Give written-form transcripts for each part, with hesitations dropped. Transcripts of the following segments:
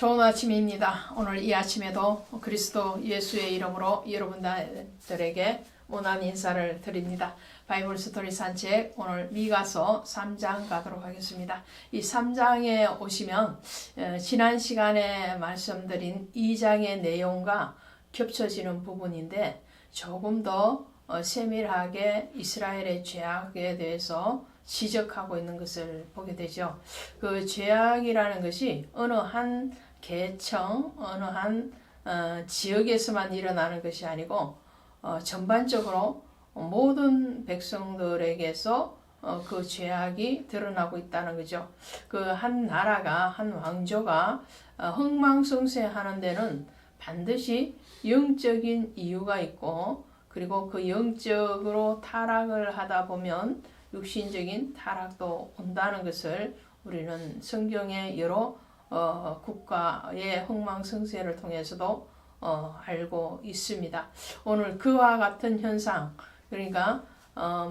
좋은 아침입니다. 오늘 이 아침에도 그리스도 예수의 이름으로 여러분들에게 원한 인사를 드립니다. 바이블 스토리 산책 오늘 미가서 3장 가도록 하겠습니다. 이 3장에 오시면 지난 시간에 말씀드린 2장의 내용과 겹쳐지는 부분인데 조금 더 세밀하게 이스라엘의 죄악에 대해서 지적하고 있는 것을 보게 되죠. 그 죄악이라는 것이 어느 한 계층, 어느 한 지역에서만 일어나는 것이 아니고 전반적으로 모든 백성들에게서 그 죄악이 드러나고 있다는 거죠. 그 한 나라가, 한 왕조가 흥망성쇠하는 데는 반드시 영적인 이유가 있고, 그리고 그 영적으로 타락을 하다 보면 육신적인 타락도 온다는 것을 우리는 성경의 여러 국가의 흥망성쇠를 통해서도 알고 있습니다. 오늘 그와 같은 현상, 그러니까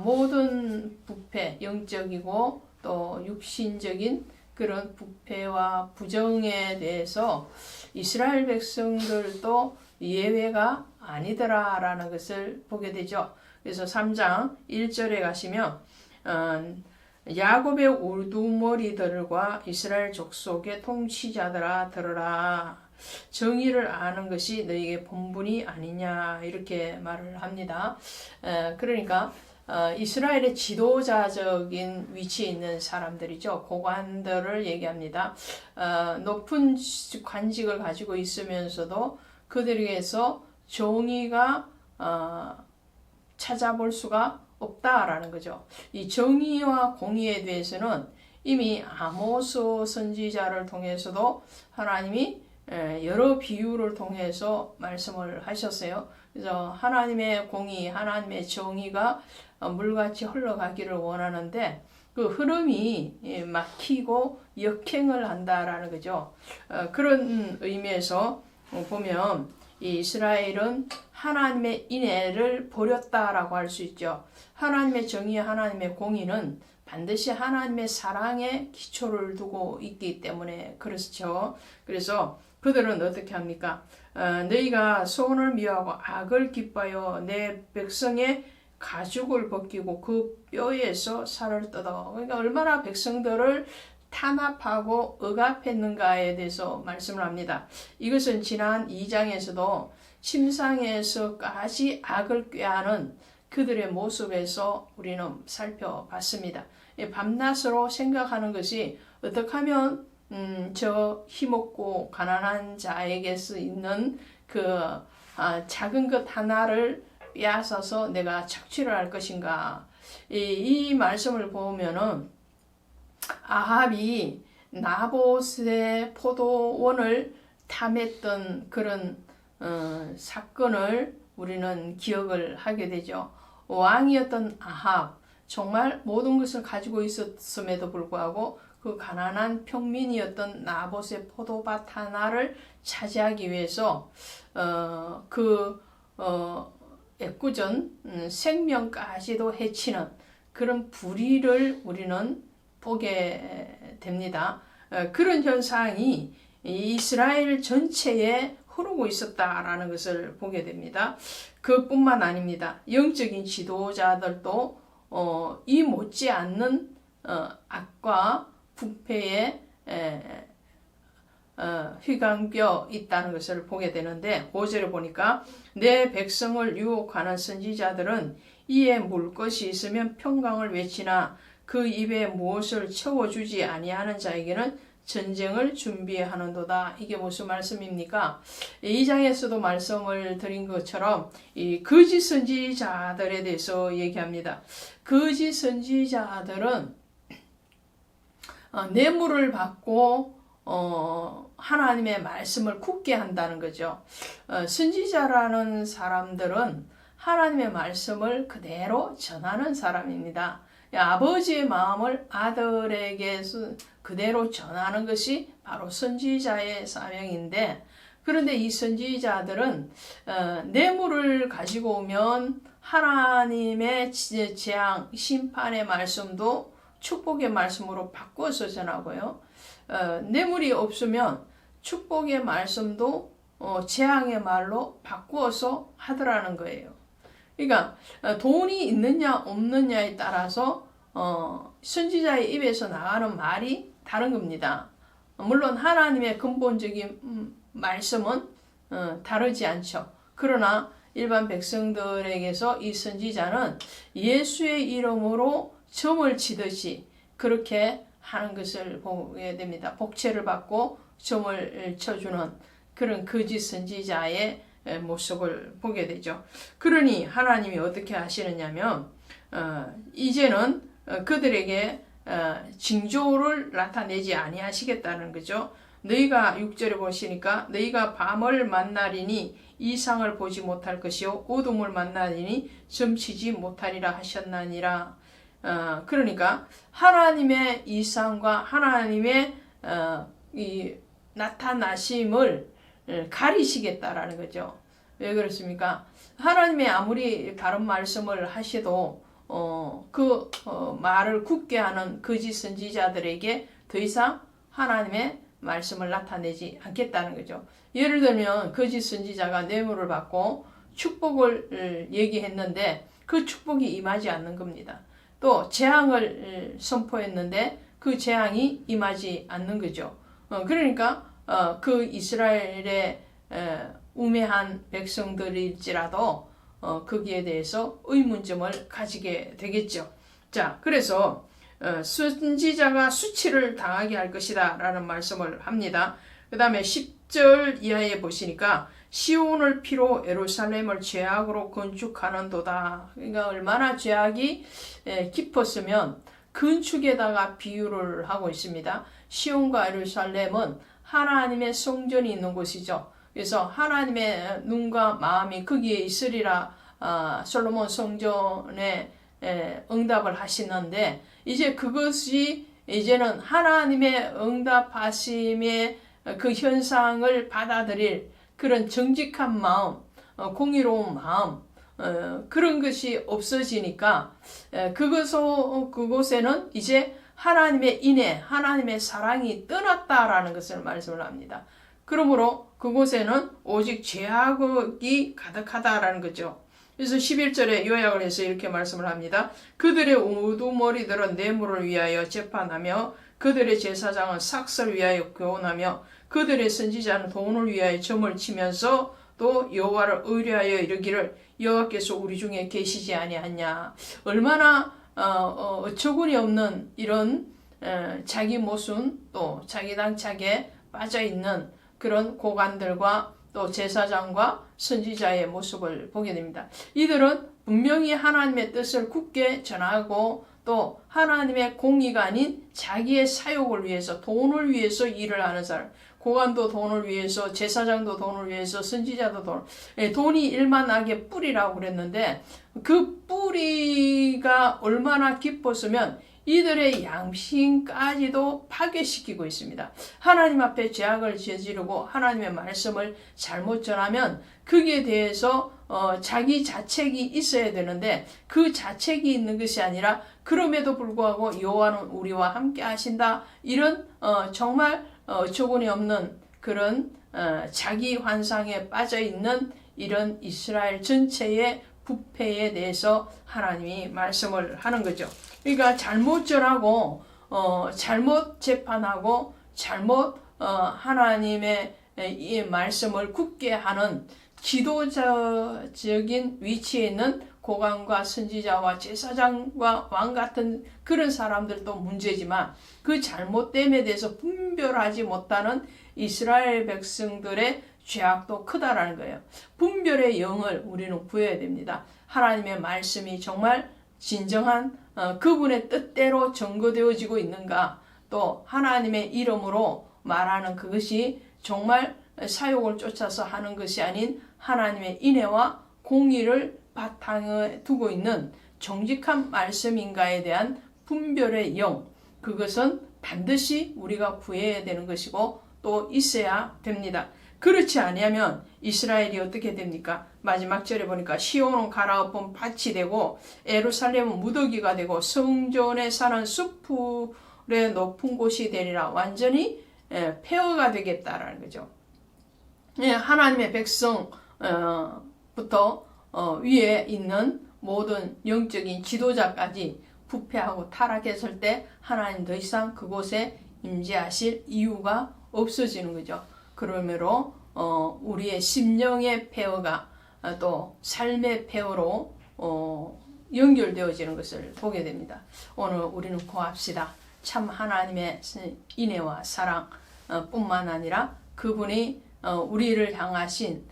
모든 부패, 영적이고 또 육신적인 그런 부패와 부정에 대해서 이스라엘 백성들도 예외가 아니더라라는 것을 보게 되죠. 그래서 3장 1절에 가시면 야곱의 우두머리들과 이스라엘 족속의 통치자들아 들으라. 정의를 아는 것이 너희에게 본분이 아니냐, 이렇게 말을 합니다. 그러니까 이스라엘의 지도자적인 위치에 있는 사람들이죠. 고관들을 얘기합니다. 높은 관직을 가지고 있으면서도 그들에게서 정의가 찾아볼 수가 없다라는 거죠. 이 정의와 공의에 대해서는 이미 아모스 선지자를 통해서도 하나님이 여러 비유를 통해서 말씀을 하셨어요. 그래서 하나님의 공의, 하나님의 정의가 물같이 흘러가기를 원하는데 그 흐름이 막히고 역행을 한다라는 거죠. 그런 의미에서 보면 이 이스라엘은 하나님의 인애를 버렸다라고 할 수 있죠. 하나님의 정의, 하나님의 공의는 반드시 하나님의 사랑에 기초를 두고 있기 때문에 그렇죠. 그래서 그들은 어떻게 합니까? 너희가 소원을 미워하고 악을 기뻐하여 내 백성의 가죽을 벗기고 그 뼈에서 살을 뜯어. 그러니까 얼마나 백성들을 탄압하고 억압했는가에 대해서 말씀을 합니다. 이것은 지난 2장에서도 침상에서까지 악을 꾀하는 그들의 모습에서 우리는 살펴봤습니다. 밤낮으로 생각하는 것이 어떻게 하면 저 힘없고 가난한 자에게서 있는 그 작은 것 하나를 빼앗아서 내가 착취를 할 것인가. 이 말씀을 보면은 아합이 나봇의 포도원을 탐했던 그런 사건을 우리는 기억을 하게 되죠. 왕이었던 아합, 정말 모든 것을 가지고 있었음에도 불구하고 그 가난한 평민이었던 나봇의 포도밭 하나를 차지하기 위해서 애꿎은 생명까지도 해치는 그런 불의를 우리는 보게 됩니다. 그런 현상이 이스라엘 전체에 흐르고 있었다라는 것을 보게 됩니다. 그뿐만 아닙니다. 영적인 지도자들도 이 못지않는 악과 부패에 휘감겨 있다는 것을 보게 되는데 5절에 보니까 내 백성을 유혹하는 선지자들은 이에 물 것이 있으면 평강을 외치나 그 입에 무엇을 채워주지 아니하는 자에게는 전쟁을 준비하는도다. 이게 무슨 말씀입니까? 2장에서도 말씀을 드린 것처럼 이 거짓 선지자들에 대해서 얘기합니다. 거짓 선지자들은 뇌물을 받고 하나님의 말씀을 굳게 한다는 거죠. 선지자라는 사람들은 하나님의 말씀을 그대로 전하는 사람입니다. 아버지의 마음을 아들에게 그대로 전하는 것이 바로 선지자의 사명인데, 그런데 이 선지자들은 뇌물을 가지고 오면 하나님의 재앙, 심판의 말씀도 축복의 말씀으로 바꿔서 전하고요. 뇌물이 없으면 축복의 말씀도 재앙의 말로 바꾸어서 하더라는 거예요. 그러니까 돈이 있느냐 없느냐에 따라서 선지자의 입에서 나가는 말이 다른 겁니다. 물론 하나님의 근본적인 말씀은 다르지 않죠. 그러나 일반 백성들에게서 이 선지자는 예수의 이름으로 점을 치듯이 그렇게 하는 것을 보게 됩니다. 복채를 받고 점을 쳐주는 그런 거짓 선지자의 모습을 보게 되죠. 그러니 하나님이 어떻게 하시느냐면 이제는 그들에게 징조를 나타내지 아니하시겠다는 거죠. 너희가 6절에 보시니까 너희가 밤을 만나리니 이상을 보지 못할 것이요 어둠을 만나리니 점치지 못하리라 하셨나니라. 그러니까 하나님의 이상과 하나님의 이 나타나심을 가리시겠다라는 거죠. 왜 그렇습니까? 하나님의 아무리 다른 말씀을 하셔도 말을 굳게 하는 거짓 선지자들에게 더 이상 하나님의 말씀을 나타내지 않겠다는 거죠. 예를 들면 거짓 선지자가 뇌물을 받고 축복을 얘기했는데 그 축복이 임하지 않는 겁니다. 또 재앙을 선포했는데 그 재앙이 임하지 않는 거죠. 그러니까 그 이스라엘의 우매한 백성들일지라도 거기에 대해서 의문점을 가지게 되겠죠. 자, 그래서 선지자가 수치를 당하게 할 것이다 라는 말씀을 합니다. 그 다음에 10절 이하에 보시니까 시온을 피로 예루살렘을 죄악으로 건축하는도다. 그러니까 얼마나 죄악이 깊었으면 건축에다가 비유를 하고 있습니다. 시온과 예루살렘은 하나님의 성전이 있는 곳이죠. 그래서 하나님의 눈과 마음이 거기에 있으리라 솔로몬 성전에 응답을 하시는데 이제 그것이 이제는 하나님의 응답하심의 그 현상을 받아들일 그런 정직한 마음, 공의로운 마음 그런 것이 없어지니까 그곳에는 이제 하나님의 인애, 하나님의 사랑이 떠났다라는 것을 말씀을 합니다. 그러므로 그곳에는 오직 죄악이 가득하다라는 거죠. 그래서 11절에 요약을 해서 이렇게 말씀을 합니다. 그들의 우두머리들은 뇌물을 위하여 재판하며 그들의 제사장은 삭슬을 위하여 교훈하며 그들의 선지자는 돈을 위하여 점을 치면서 또 여호와를 의뢰하여 이르기를 여호와께서 우리 중에 계시지 아니하냐. 얼마나 어처구니 없는 이런 자기 모순 또 자기 당착에 빠져있는 그런 고관들과 또 제사장과 선지자의 모습을 보게 됩니다. 이들은 분명히 하나님의 뜻을 굳게 전하고 또 하나님의 공의가 아닌 자기의 사욕을 위해서 돈을 위해서 일을 하는 사람, 고관도 돈을 위해서, 제사장도 돈을 위해서, 선지자도 돈이 일만하게 뿌리라고 그랬는데 그 뿌리가 얼마나 깊었으면 이들의 양심까지도 파괴시키고 있습니다. 하나님 앞에 죄악을 저지르고 하나님의 말씀을 잘못 전하면 거기에 대해서 자기 자책이 있어야 되는데 그 자책이 있는 것이 아니라 그럼에도 불구하고 여호와는 우리와 함께 하신다. 이런 정말 어처구니 없는 그런 자기 환상에 빠져있는 이런 이스라엘 전체의 부패에 대해서 하나님이 말씀을 하는 거죠. 그러니까 잘못 전하고 잘못 재판하고 잘못 하나님의 이 말씀을 굳게 하는 지도자적인 위치에 있는 고관과 선지자와 제사장과 왕 같은 그런 사람들도 문제지만 그 잘못됨에 대해서 분별하지 못하는 이스라엘 백성들의 죄악도 크다라는 거예요. 분별의 영을 우리는 구해야 됩니다. 하나님의 말씀이 정말 진정한 그분의 뜻대로 전거되어지고 있는가, 또 하나님의 이름으로 말하는 그것이 정말 사욕을 쫓아서 하는 것이 아닌 하나님의 인애와 공의를 바탕에 두고 있는 정직한 말씀인가에 대한 분별의 영, 그것은 반드시 우리가 구해야 되는 것이고 또 있어야 됩니다. 그렇지 아니하면 이스라엘이 어떻게 됩니까? 마지막 절에 보니까 시온은 갈아엎은 밭이 되고 예루살렘은 무더기가 되고 성전에 사는 숲풀의 높은 곳이 되리라. 완전히 폐허가 되겠다라는 거죠. 하나님의 백성부터 위에 있는 모든 영적인 지도자까지 부패하고 타락했을 때 하나님 더 이상 그곳에 임재하실 이유가 없어지는 거죠. 그러므로 우리의 심령의 폐허가 또 삶의 폐허로 연결되어지는 것을 보게 됩니다. 오늘 우리는 고합시다. 참 하나님의 인애와 사랑 뿐만 아니라 그분이 우리를 향하신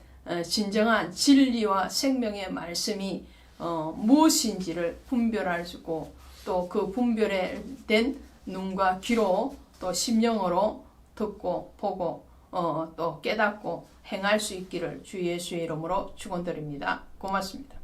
진정한 진리와 생명의 말씀이 무엇인지를 분별하고 또 그 분별된 눈과 귀로 또 심령으로 듣고 보고 또 깨닫고 행할 수 있기를 주 예수의 이름으로 축원드립니다. 고맙습니다.